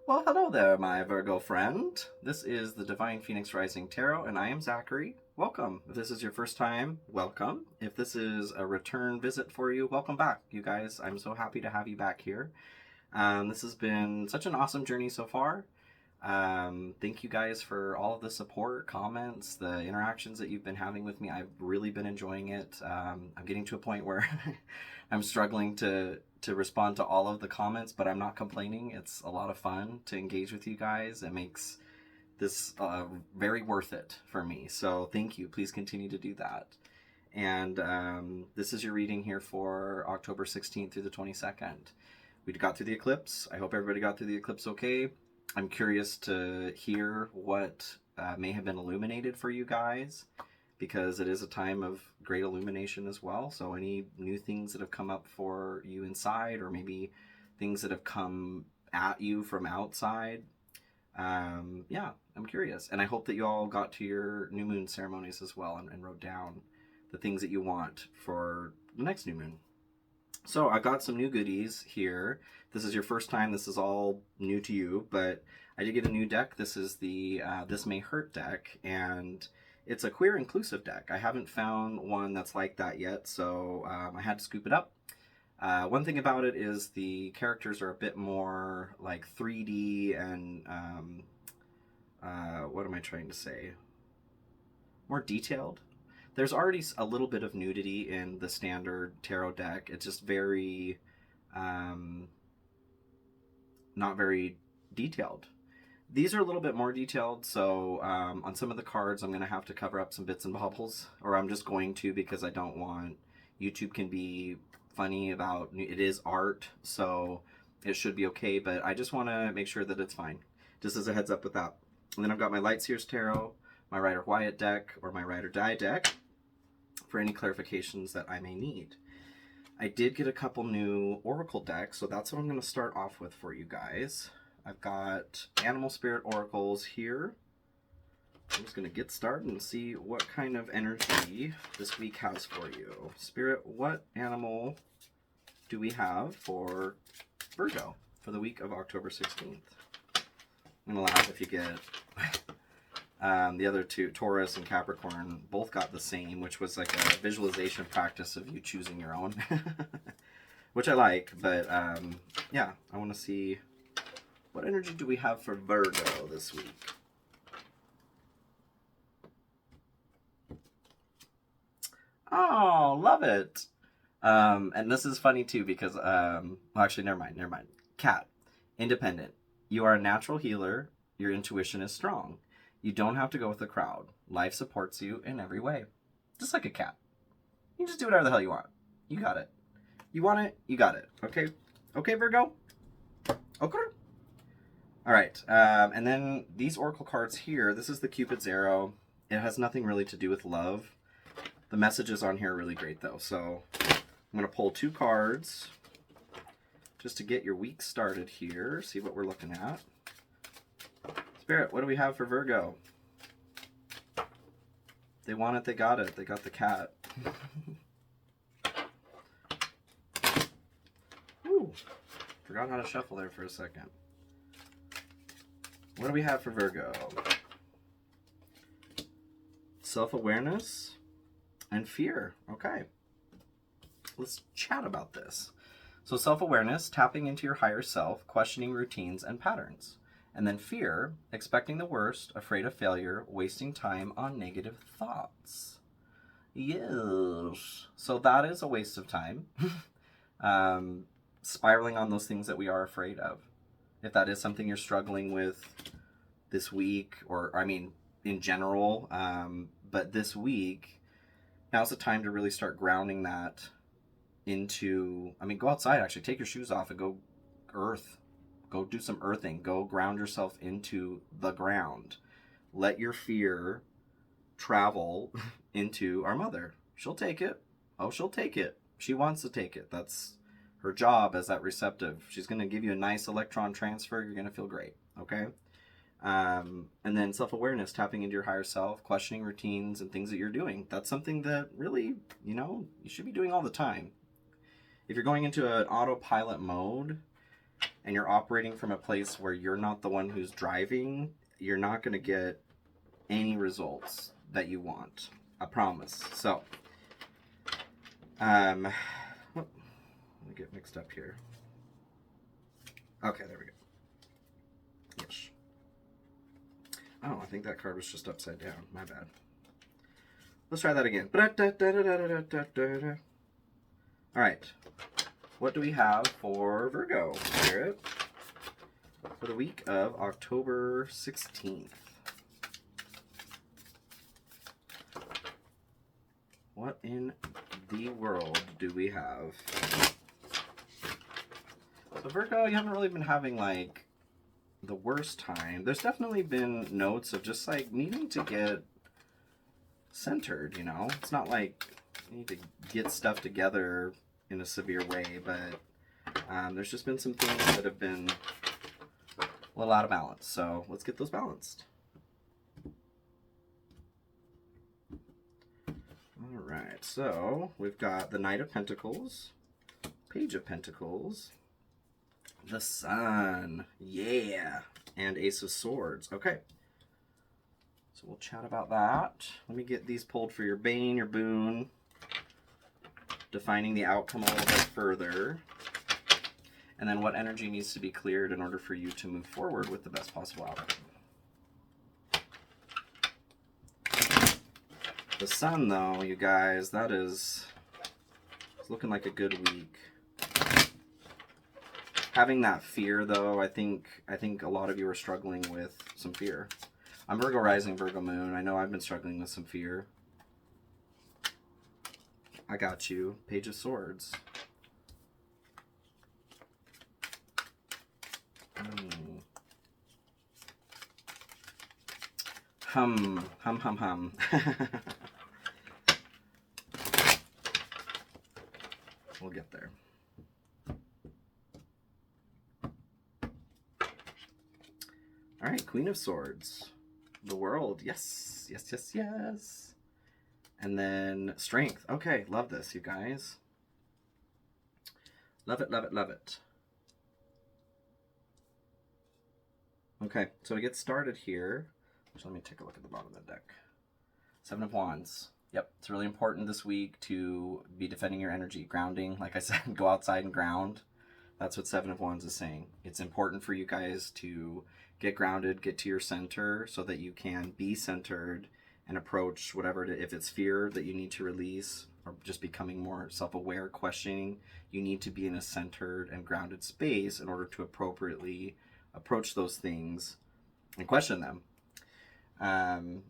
Well, hello there, my Virgo friend. This is the Divine Phoenix Rising Tarot, and I am Zachary. Welcome. If this is your first time, welcome. If this is a return visit for you, welcome back, you guys. I'm so happy to have you back here. This has been such an awesome journey so far. Thank you guys for all of the support, comments, the interactions that you've been having with me. I've really been enjoying it. I'm getting to a point where I'm struggling to respond to all of the comments, but I'm not complaining. It's a lot of fun to engage with you guys. It makes this very worth it for me. So thank you. Please continue to do that. And this is your reading here for October 16th through the 22nd. We got through the eclipse. I hope everybody got through the eclipse okay. I'm curious to hear what may have been illuminated for you guys, because it is a time of great illumination as well. So any new things that have come up for you inside, or maybe things that have come at you from outside. Yeah, I'm curious. And I hope that you all got to your new moon ceremonies as well and wrote down the things that you want for the next new moon. So I've got some new goodies here. This is your first time. This is all new to you, but I did get a new deck. This is the This May Hurt deck, and it's a queer inclusive deck. I haven't found one that's like that yet, so I had to scoop it up. One thing about it is the characters are a bit more like 3D and what am I trying to say? More detailed. There's already a little bit of nudity in the standard tarot deck. It's just very, not very detailed. These are a little bit more detailed, so on some of the cards I'm going to have to cover up some bits and bobbles, or I'm just going to, because I don't want... YouTube can be funny about... It is art, so it should be okay, but I just want to make sure that it's fine. Just as a heads up with that. And then I've got my Light Seers Tarot, my Rider Wyatt deck, or my Rider Die deck, for any clarifications that I may need. I did get a couple new Oracle decks, so that's what I'm going to start off with for you guys. I've got Animal Spirit Oracles here. I'm just going to get started and see what kind of energy this week has for you. Spirit, what animal do we have for Virgo for the week of October 16th? I'm going to laugh if you get... the other two, Taurus and Capricorn, both got the same, which was like a visualization practice of you choosing your own, which I like. But yeah, I want to see what energy do we have for Virgo this week. Oh, love it. And this is funny too, because well, actually, never mind. Cat, independent. You are a natural healer. Your intuition is strong. You don't have to go with the crowd. Life supports you in every way. Just like a cat. You just do whatever the hell you want. You got it. You want it, you got it. Okay? Okay, Virgo? Okay? Alright, and then these oracle cards here, this is the Cupid's arrow. It has nothing really to do with love. The messages on here are really great, though. So I'm going to pull two cards just to get your week started here. See what we're looking at. Spirit, what do we have for Virgo? They want it, they got it. They got the cat. Ooh, forgot how to shuffle there for a second. What do we have for Virgo? Self-awareness and fear. Okay. Let's chat about this. So self-awareness, tapping into your higher self, questioning routines and patterns. And then fear, expecting the worst, afraid of failure, wasting time on negative thoughts. Yes. So that is a waste of time. Spiraling on those things that we are afraid of. If that is something you're struggling with this week, or I mean, in general, but this week, now's the time to really start grounding that into, I mean, go outside, actually. Take your shoes off and go earth. Go do some earthing. Go ground yourself into the ground. Let your fear travel into our mother. She'll take it. Oh, she'll take it. She wants to take it. That's her job as that receptive. She's going to give you a nice electron transfer. You're going to feel great. Okay? And then self-awareness, tapping into your higher self, questioning routines and things that you're doing. That's something that really, you know, you should be doing all the time. If you're going into an autopilot mode, and you're operating from a place where you're not the one who's driving, you're not going to get any results that you want. I promise. So, let me get mixed up here. Okay, there we go. Yes. Oh, I think that card was just upside down. My bad. Let's try that again. All right. What do we have for Virgo, Spirit, for the week of October 16th? What in the world do we have? So Virgo, you haven't really been having like the worst time. There's definitely been notes of just like needing to get centered, you know? It's not like you need to get stuff together in a severe way, but there's just been some things that have been a little out of balance. So let's get those balanced. All right, so we've got the Knight of Pentacles, Page of Pentacles, the Sun, yeah, and Ace of Swords. Okay, so we'll chat about that. Let me get these pulled for your bane, your boon, defining the outcome a little bit further, and then what energy needs to be cleared in order for you to move forward with the best possible outcome. The Sun, though, you guys, that is it's looking like a good week. Having that fear, though, I think a lot of you are struggling with some fear. I'm Virgo Rising, Virgo Moon. I know I've been struggling with some fear. I got you. Page of Swords. Hum. We'll get there. All right, Queen of Swords. The World. Yes, yes, yes, yes. And then Strength. Okay, love this, you guys. Love it, love it, love it. Okay, so to get started here, so let me take a look at the bottom of the deck. Seven of Wands. Yep, it's really important this week to be defending your energy, grounding. Like I said, go outside and ground. That's what Seven of Wands is saying. It's important for you guys to get grounded, get to your center so that you can be centered and approach whatever, if it's fear that you need to release or just becoming more self-aware, questioning, you need to be in a centered and grounded space in order to appropriately approach those things and question them.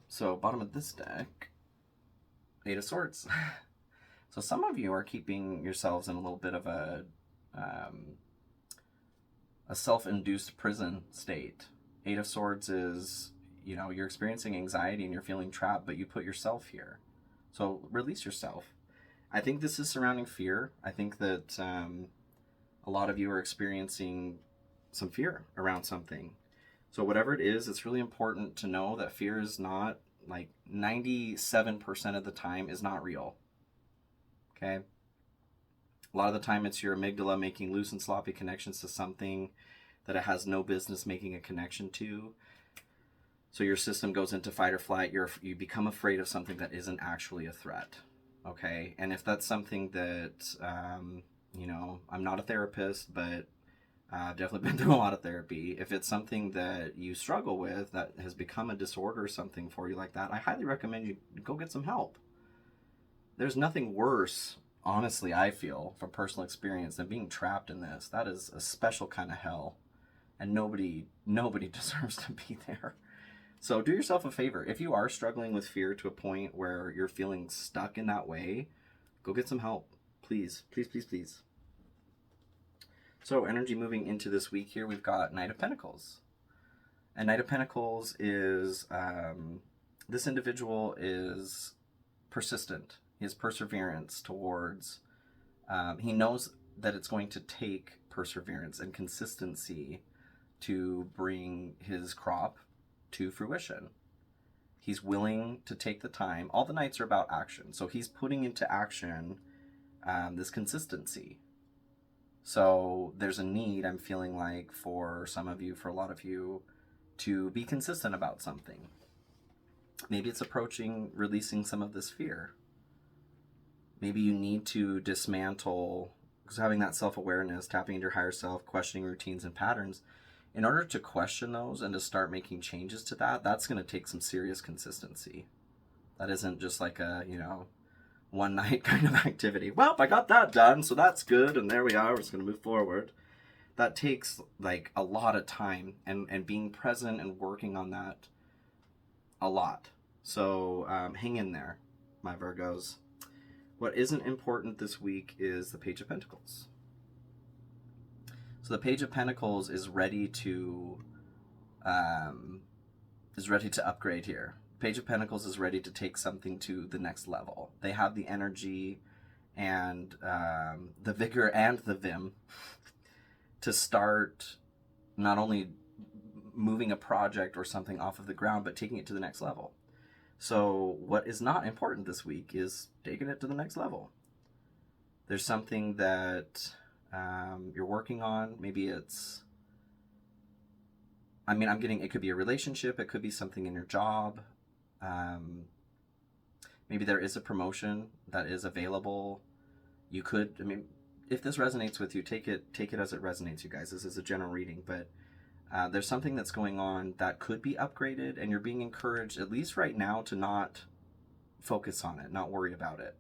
So bottom of this deck, Eight of Swords. So some of you are keeping yourselves in a little bit of a self-induced prison state. Eight of Swords is, you know, you're experiencing anxiety and you're feeling trapped, but you put yourself here. So release yourself. I think this is surrounding fear. I think that a lot of you are experiencing some fear around something. So whatever it is, it's really important to know that fear is not, like 97% of the time, is not real. Okay? A lot of the time it's your amygdala making loose and sloppy connections to something that it has no business making a connection to. So your system goes into fight or flight. You become afraid of something that isn't actually a threat. Okay? And if that's something that, you know, I'm not a therapist, but I've definitely been through a lot of therapy. If it's something that you struggle with that has become a disorder or something for you like that, I highly recommend you go get some help. There's nothing worse, honestly, I feel, from personal experience, than being trapped in this. That is a special kind of hell, and nobody deserves to be there. So do yourself a favor. If you are struggling with fear to a point where you're feeling stuck in that way, go get some help. Please, please, please, please. So energy moving into this week here, we've got Knight of Pentacles. And Knight of Pentacles is, this individual is persistent. He has perseverance towards, he knows that it's going to take perseverance and consistency to bring his crop to fruition. He's willing to take the time. All the Knights are about action. So he's putting into action this consistency. So there's a need, I'm feeling like, for some of you, for a lot of you, to be consistent about something. Maybe it's approaching releasing some of this fear. Maybe you need to dismantle, because having that self-awareness, tapping into your higher self, questioning routines and patterns, in order to question those and to start making changes to that, that's going to take some serious consistency. That isn't just like a, one night kind of activity. Well, I got that done, so that's good, and there we are, we're just going to move forward. That takes like a lot of time and being present and working on that a lot. So hang in there, my Virgos. What isn't important this week is the Page of Pentacles. So the Page of Pentacles is ready to upgrade here. Page of Pentacles is ready to take something to the next level. They have the energy and the vigor and the vim to start not only moving a project or something off of the ground, but taking it to the next level. So what is not important this week is taking it to the next level. There's something that you're working on. Maybe it's, I'm getting, it could be a relationship. It could be something in your job. Maybe there is a promotion that is available. You could, if this resonates with you, take it as it resonates, you guys. This is a general reading, but there's something that's going on that could be upgraded, and you're being encouraged, at least right now, to not focus on it, not worry about it.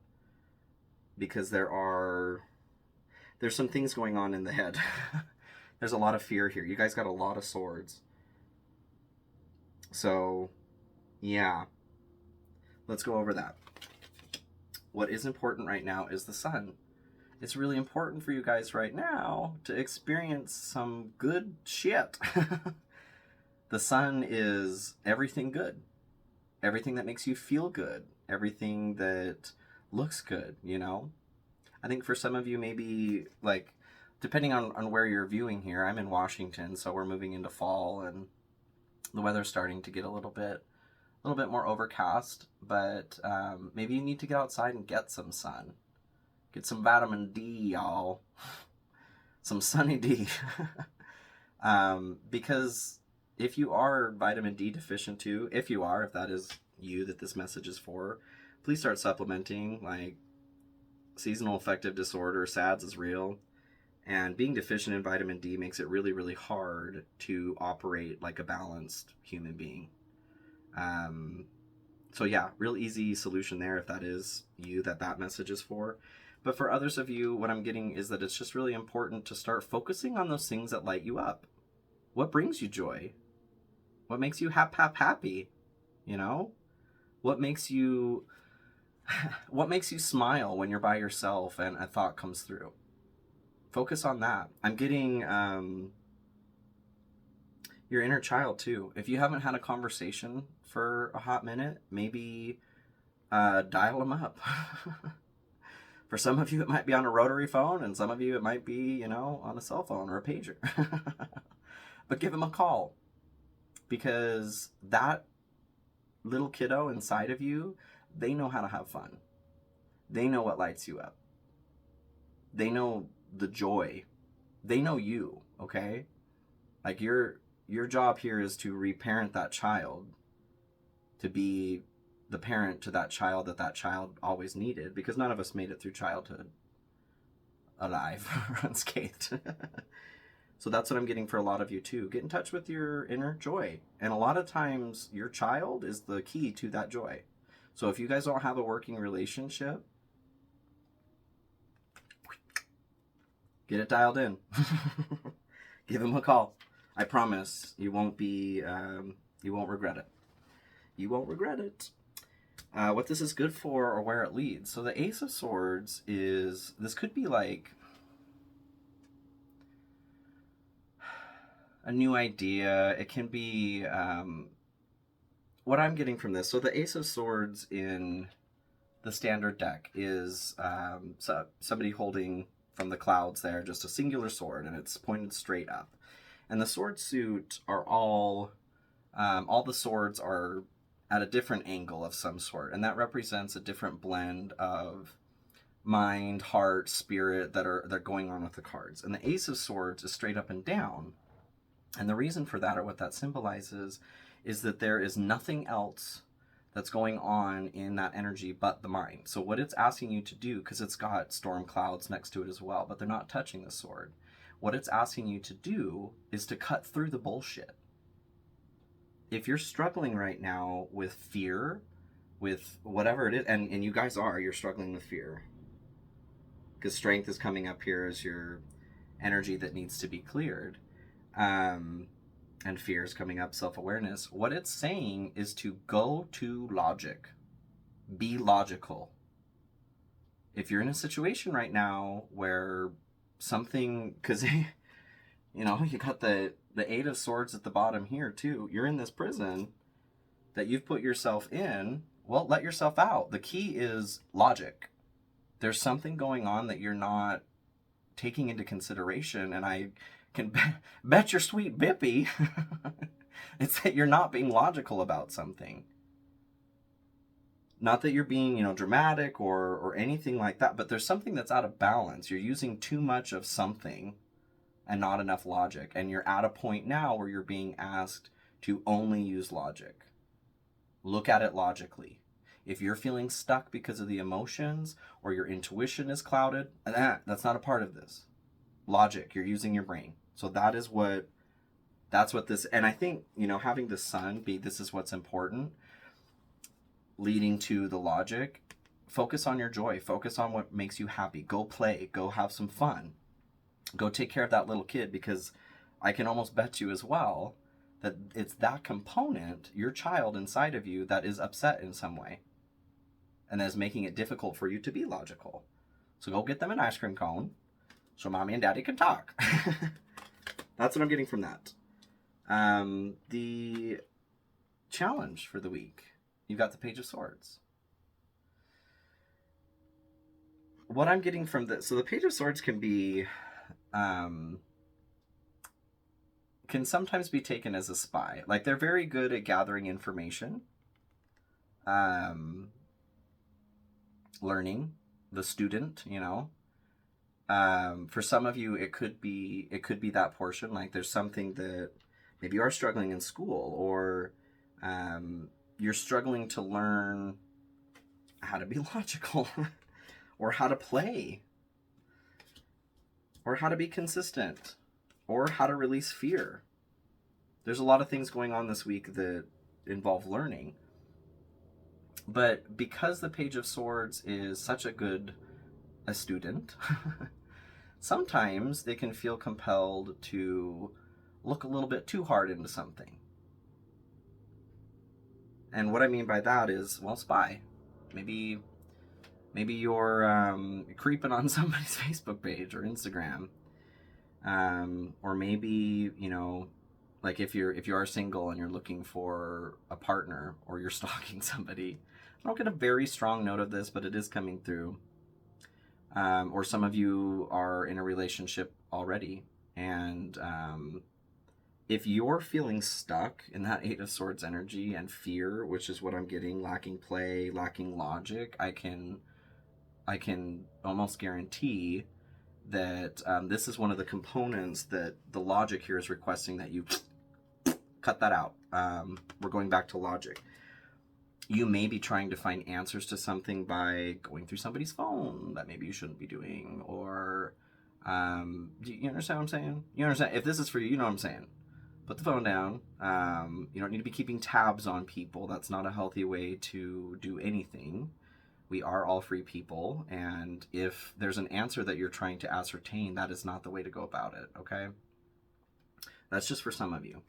Because there's some things going on in the head. There's a lot of fear here. You guys got a lot of swords. So, yeah. Let's go over that. What is important right now is the sun. It's really important for you guys right now to experience some good shit. The sun is everything good. Everything that makes you feel good. Everything that looks good, I think for some of you, maybe, like, depending on where you're viewing here, I'm in Washington, so we're moving into fall, and the weather's starting to get a little bit more overcast, but maybe you need to get outside and get some sun. Get some vitamin D, y'all. Some sunny D. Because if you are vitamin D deficient too, if that is you that this message is for, please start supplementing. Like, seasonal affective disorder, SADS, is real. And being deficient in vitamin D makes it really, really hard to operate like a balanced human being. So yeah, real easy solution there if that is you that message is for. But for others of you, what I'm getting is that it's just really important to start focusing on those things that light you up. What brings you joy? What makes you happy? What makes you smile when you're by yourself and a thought comes through? Focus on that. I'm getting your inner child too. If you haven't had a conversation for a hot minute, maybe dial them up. For some of you, it might be on a rotary phone, and some of you, it might be, on a cell phone or a pager. But give them a call, because that little kiddo inside of you, they know how to have fun. They know what lights you up. They know the joy. They know you, okay? Like, your job here is to reparent that child, to be the parent to that child that child always needed, because none of us made it through childhood alive or unscathed. So that's what I'm getting for a lot of you too. Get in touch with your inner joy. And a lot of times your child is the key to that joy. So if you guys don't have a working relationship, get it dialed in. Give him a call. I promise you won't regret it. You won't regret it. What this is good for, or where it leads. So the Ace of Swords this could be like a new idea. It can be what I'm getting from this. So the Ace of Swords in the standard deck is somebody holding from the clouds there just a singular sword, and it's pointed straight up. And the sword suit are all the swords are at a different angle of some sort, and that represents a different blend of mind, heart, spirit that are going on with the cards. And the Ace of Swords is straight up and down. And the reason for that, or what that symbolizes, is that there is nothing else that's going on in that energy but the mind. So what it's asking you to do, because it's got storm clouds next to it as well, but they're not touching the sword. What it's asking you to do is to cut through the bullshit. If you're struggling right now with fear, with whatever it is, and you guys you're struggling with fear, because strength is coming up here as your energy that needs to be cleared, and fear is coming up, self-awareness. What it's saying is to go to logic. Be logical. If you're in a situation right now where something, because you got the Eight of Swords at the bottom here too. You're in this prison that you've put yourself in. Well, let yourself out. The key is logic. There's something going on that you're not taking into consideration, and I can bet your sweet bippy it's that you're not being logical about something. Not that you're being, dramatic or anything like that, but there's something that's out of balance. You're using too much of something and not enough logic, and you're at a point now where you're being asked to only use logic. Look at it logically. If you're feeling stuck because of the emotions or your intuition is clouded, that's not a part of this. Logic, you're using your brain. So that's what this, and I think, having the sun be, this is what's important, leading to the logic. Focus on your joy. Focus on what makes you happy. Go play. Go have some fun. Go take care of that little kid, because I can almost bet you as well that it's that component, your child inside of you, that is upset in some way and that is making it difficult for you to be logical. So go get them an ice cream cone so mommy and daddy can talk. That's what I'm getting from that. The challenge for the week, you've got the Page of Swords. What I'm getting from this, so the Page of Swords can be, can sometimes be taken as a spy. Like, they're very good at gathering information, learning, the student, for some of you, it could be that portion. Like, there's something that maybe you are struggling in school, or you're struggling to learn how to be logical, or how to play, or how to be consistent, or how to release fear. There's a lot of things going on this week that involve learning. But because the Page of Swords is such a student, sometimes they can feel compelled to look a little bit too hard into something. And what I mean by that is, well, spy. Maybe you're creeping on somebody's Facebook page or Instagram. Or maybe, like if you are single and you're looking for a partner, or you're stalking somebody. I don't get a very strong note of this, but it is coming through. Or some of you are in a relationship already, and if you're feeling stuck in that Eight of Swords energy and fear, which is what I'm getting, lacking play, lacking logic, I can almost guarantee that this is one of the components that the logic here is requesting that you cut that out. We're going back to logic. You may be trying to find answers to something by going through somebody's phone that maybe you shouldn't be doing, or do you understand what I'm saying? You understand? If this is for you, you know what I'm saying. Put the phone down. You don't need to be keeping tabs on people. That's not a healthy way to do anything. We are all free people, and if there's an answer that you're trying to ascertain, that is not the way to go about it, okay? That's just for some of you.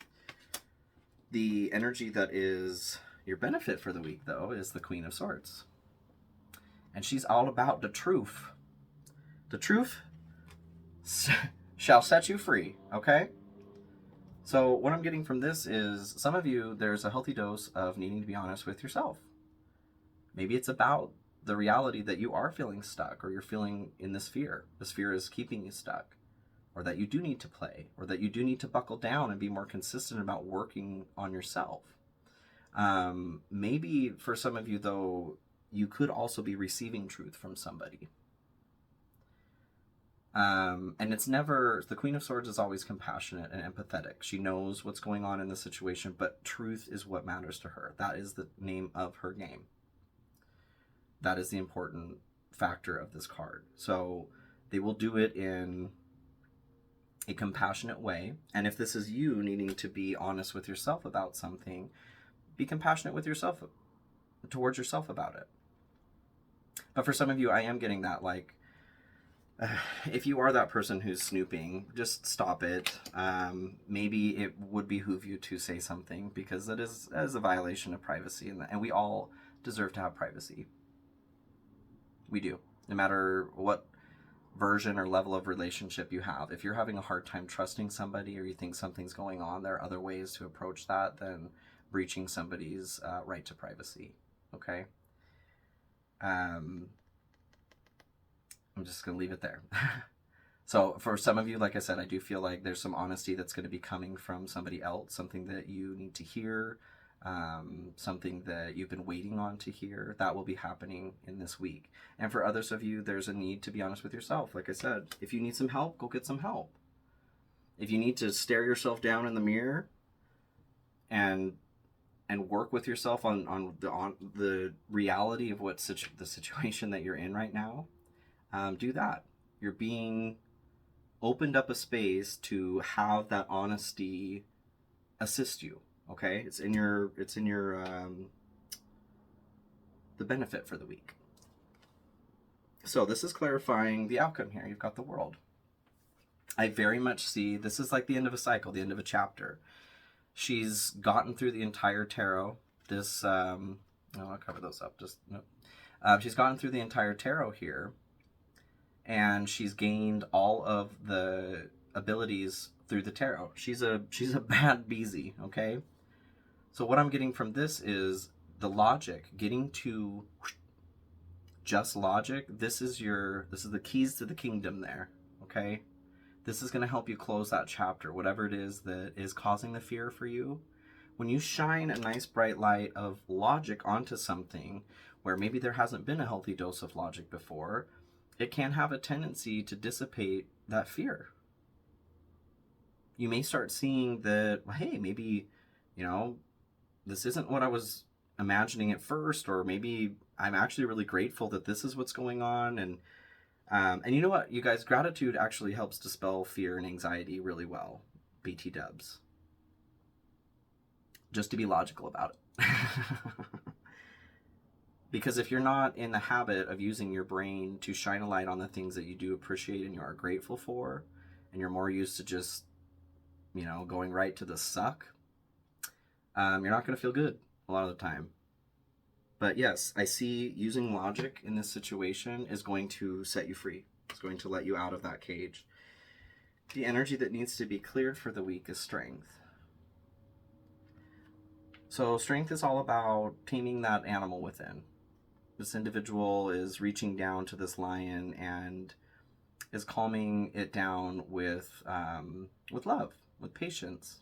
The energy that is your benefit for the week, though, is the Queen of Swords. And she's all about the truth. The truth shall set you free, okay? So what I'm getting from this is, some of you, there's a healthy dose of needing to be honest with yourself. Maybe it's about the reality that you are feeling stuck, or you're feeling in this fear. This fear is keeping you stuck, or that you do need to play, or that you do need to buckle down and be more consistent about working on yourself. Maybe for some of you, though, you could also be receiving truth from somebody. And it's never, the Queen of Swords is always compassionate and empathetic. She knows what's going on in the situation, but truth is what matters to her. That is the name of her game. That is the important factor of this card. So they will do it in a compassionate way. And if this is you needing to be honest with yourself about something, be compassionate with yourself, towards yourself about it. But for some of you, I am getting that, like, if you are that person who's snooping, just stop it. Maybe it would behoove you to say something, because that is a violation of privacy, and we all deserve to have privacy. We do, no matter what version or level of relationship you have. If you're having a hard time trusting somebody, or you think something's going on, there are other ways to approach that than breaching somebody's right to privacy. Okay. I'm just going to leave it there. So for some of you, like I said, I do feel like there's some honesty that's going to be coming from somebody else, something that you need to hear, something that you've been waiting on to hear. That will be happening in this week. And for others of you, there's a need to be honest with yourself. Like I said, if you need some help, go get some help. If you need to stare yourself down in the mirror and work with yourself on the reality of what the situation that you're in right now, do that. You're being opened up a space to have that honesty assist you. Okay, it's in your the benefit for the week. So this is clarifying the outcome here. You've got the World. I very much see this is like the end of a cycle, the end of a chapter. She's gotten through the entire tarot. This I'll cover those up. Just nope. She's gotten through the entire tarot here, and she's gained all of the abilities through the tarot. She's a bad beezy, okay? So what I'm getting from this is the logic, getting to just logic. This is the keys to the kingdom there, okay? This is going to help you close that chapter, whatever it is that is causing the fear for you. When you shine a nice bright light of logic onto something where maybe there hasn't been a healthy dose of logic before, it can have a tendency to dissipate that fear. You may start seeing that, hey, maybe, this isn't what I was imagining at first, or maybe I'm actually really grateful that this is what's going on. And you know what, you guys, gratitude actually helps dispel fear and anxiety really well. BT dubs. Just to be logical about it. Because if you're not in the habit of using your brain to shine a light on the things that you do appreciate and you are grateful for, and you're more used to just, going right to the suck, you're not going to feel good a lot of the time. But yes, I see using logic in this situation is going to set you free. It's going to let you out of that cage. The energy that needs to be cleared for the week is strength. So strength is all about taming that animal within. This individual is reaching down to this lion and is calming it down with love, with patience.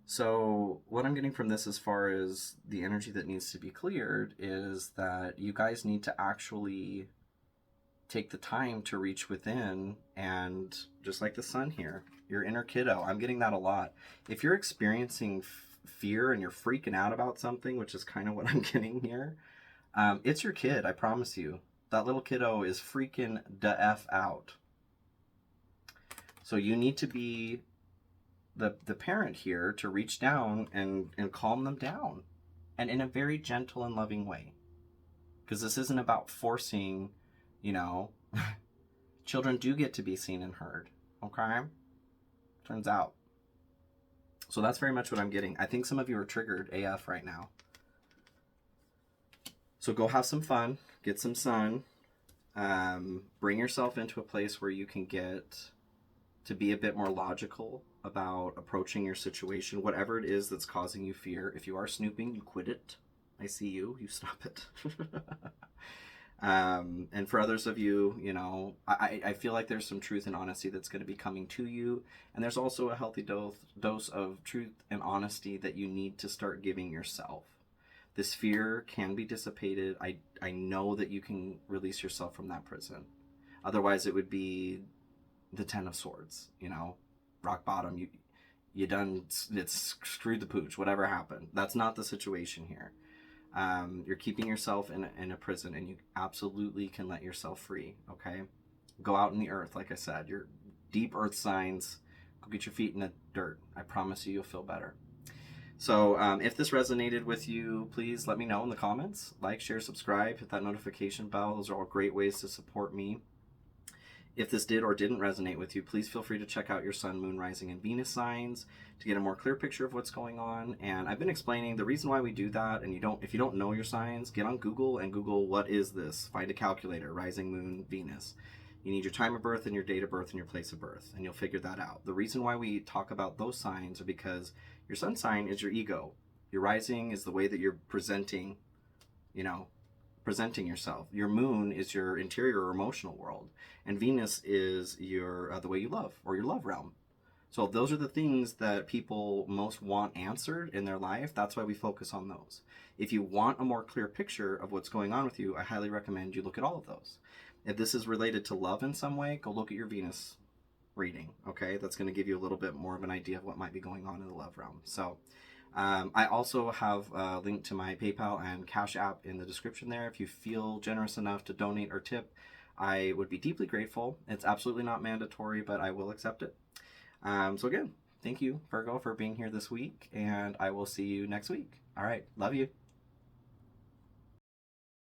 So what I'm getting from this as far as the energy that needs to be cleared is that you guys need to actually take the time to reach within, and just like the sun here, your inner kiddo. I'm getting that a lot. If you're experiencing fear and you're freaking out about something, which is kind of what I'm getting here, it's your kid, I promise you. That little kiddo is freaking the F out. So you need to be the parent here to reach down and calm them down, and in a very gentle and loving way. Because this isn't about forcing, children do get to be seen and heard, okay? Turns out. So that's very much what I'm getting. I think some of you are triggered AF right now. So go have some fun, get some sun, bring yourself into a place where you can get to be a bit more logical about approaching your situation, whatever it is that's causing you fear. If you are snooping, you quit it. I see you stop it. And for others of you, I feel like there's some truth and honesty that's going to be coming to you. And there's also a healthy dose of truth and honesty that you need to start giving yourself. This fear can be dissipated. I know that you can release yourself from that prison. Otherwise, it would be the Ten of Swords, you know, rock bottom. You done, it's screwed the pooch, whatever happened. That's not the situation here. You're keeping yourself in a prison, and you absolutely can let yourself free, okay? Go out in the earth, like I said. Your deep earth signs, go get your feet in the dirt. I promise you, you'll feel better. So if this resonated with you, please let me know in the comments. Like, share, subscribe, hit that notification bell. Those are all great ways to support me. If this did or didn't resonate with you, please feel free to check out your Sun, Moon, Rising, and Venus signs to get a more clear picture of what's going on. And I've been explaining the reason why we do that. And if you don't know your signs, get on Google and Google, what is this? Find a calculator, Rising, Moon, Venus. You need your time of birth and your date of birth and your place of birth, and you'll figure that out. The reason why we talk about those signs are because your Sun sign is your ego. Your Rising is the way that you're presenting yourself. Your Moon is your interior or emotional world, and Venus is your the way you love, or your love realm. So those are the things that people most want answered in their life. That's why we focus on those. If you want a more clear picture of what's going on with you, I highly recommend you look at all of those. If this is related to love in some way, go look at your Venus reading, okay? That's going to give you a little bit more of an idea of what might be going on in the love realm. So I also have a link to my PayPal and Cash App in the description there. If you feel generous enough to donate or tip, I would be deeply grateful. It's absolutely not mandatory, but I will accept it. So again, thank you, Virgo, for being here this week, and I will see you next week. All right, love you.